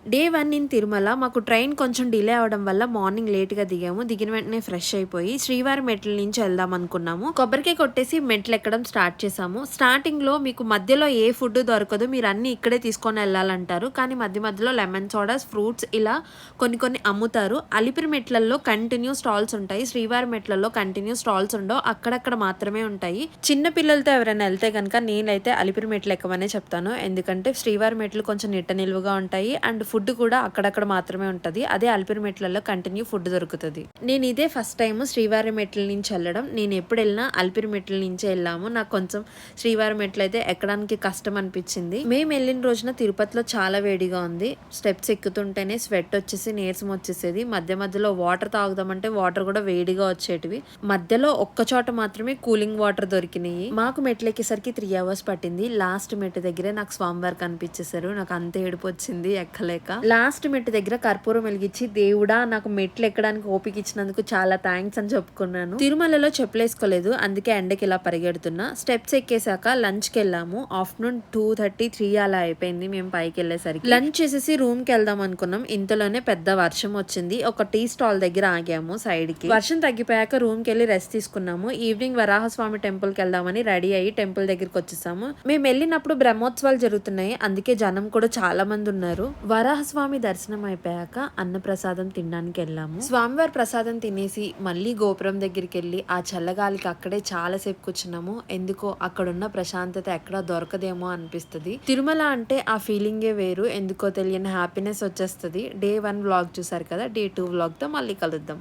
Day 1 in Tirumala. మాకు train కొంచెం delay అవ్వడం వల్ల మార్నింగ్ లేట్‌గా దిగాము. దిగిన వెంటనే ఫ్రెష్ అయిపోయి శ్రీవారి మెట్ల నుంచి వెళ్దాం అనుకున్నాము. కొబ్బరికాయ కొట్టేసి మెట్లెక్కడం స్టార్ట్ చేశాము. స్టార్టింగ్‌లో మీకు మధ్యలో ఏ ఫుడ్ దొరకదు. మీరు అన్నీ ఇక్కడే తీసుకొని వెళ్ళాలంటారు. కానీ మధ్యలో లెమన్ సోడాస్, ఫ్రూట్స్ ఇలా కొన్ని అమ్ముతారు. అలిపిరి మెట్లల్లో కంటిన్యూ స్టాల్స్ ఉంటాయి. శ్రీవారి మెట్లలో కంటిన్యూ స్టాల్స్ ఉండవు. అక్కడక్కడ మాత్రమే ఉంటాయి. చిన్న పిల్లలతో ఎవరైనా వెళ్తే గనక నేనైతే అలిపిరి మెట్లు ఎక్కమనే చెప్తాను. ఎందుకంటే శ్రీవారి మెట్లు కొంచెం నిట్ట నిలువుగా ఉంటాయి. అండ్ ఫుడ్ కూడా అక్కడక్కడ మాత్రమే ఉంటది. అదే అలిపిరి మెట్లలో కంటిన్యూ ఫుడ్ దొరుకుతది. నేను ఇదే ఫస్ట్ టైం శ్రీవారి మెట్ల నుంచి వెళ్ళడం. నేను ఎప్పుడు వెళ్ళినా అలిపిరి మెట్ల నుంచే వెళ్ళాము. నాకు కొంచెం శ్రీవారి మెట్లు అయితే ఎక్కడానికి కష్టం అనిపించింది. మేము వెళ్ళిన రోజున తిరుపతిలో చాలా వేడిగా ఉంది. స్టెప్స్ ఎక్కుతుంటేనే స్వెట్ వచ్చేసి నీరసం వచ్చేసేది. మధ్యలో వాటర్ తాగుదామంటే వాటర్ కూడా వేడిగా వచ్చేటివి. మధ్యలో ఒక్క చోట మాత్రమే కూలింగ్ వాటర్ దొరికినాయి. మాకు మెట్లు ఎక్కేసరికి 3 hours పట్టింది. లాస్ట్ మెట్టు దగ్గరే నాకు స్వామివారు కనిపించేశారు. నాకు అంత ఏడుపు వచ్చింది ఎక్కలేక. లాస్ట్ మెట్టు దగ్గర కర్పూరం వెలిగించి, దేవుడా నాకు మెట్లు ఎక్కడానికి ఓపిక ఇచ్చినందుకు చాలా థ్యాంక్స్ అని చెప్పుకున్నాను. తిరుమలలో చెప్పులేసుకోలేదు, అందుకే ఎండకి ఇలా పరిగెడుతున్నా. స్టెప్స్ ఎక్కేసాక లంచ్ కి వెళ్ళాము. ఆఫ్టర్నూన్ 2:30, 3 అలా అయిపోయింది మేము పైకి వెళ్ళేసరికి. లంచ్ చేసేసి రూమ్ కి వెళ్దాం అనుకున్నాం. ఇంతలోనే పెద్ద వర్షం వచ్చింది. ఒక టీ స్టాల్ దగ్గర ఆగాము సైడ్ కి. వర్షం తగ్గిపోయాక రూమ్ కి వెళ్ళి రెస్ట్ తీసుకున్నాము. ఈవినింగ్ వరాహస్వామి టెంపుల్ కి వెళ్దామని రెడీ అయ్యి టెంపుల్ దగ్గరికి వచ్చేసాము. మేము వెళ్ళినప్పుడు బ్రహ్మోత్సవాలు జరుగుతున్నాయి, అందుకే జనం కూడా చాలా మంది ఉన్నారు. వరాహస్వామి దర్శనం అయిపోయాక అన్నప్రసాదం తినడానికి వెళ్ళాము. స్వామివారి ప్రసాదం తినేసి మళ్ళీ గోపురం దగ్గరికి వెళ్ళి ఆ చల్లగాలికి అక్కడే చాలా సేపు కూర్చున్నాము. ఎందుకో అక్కడున్న ప్రశాంతత ఎక్కడా దొరకదేమో అనిపిస్తుంది. తిరుమల అంటే ఆ ఫీలింగే వేరు. ఎందుకో తెలియని హ్యాపీనెస్ వచ్చేస్తుంది. డే 1 వ్లాగ్ చూసారు కదా. డే 2 వ్లాగ్ తో మళ్ళీ కలుద్దాం.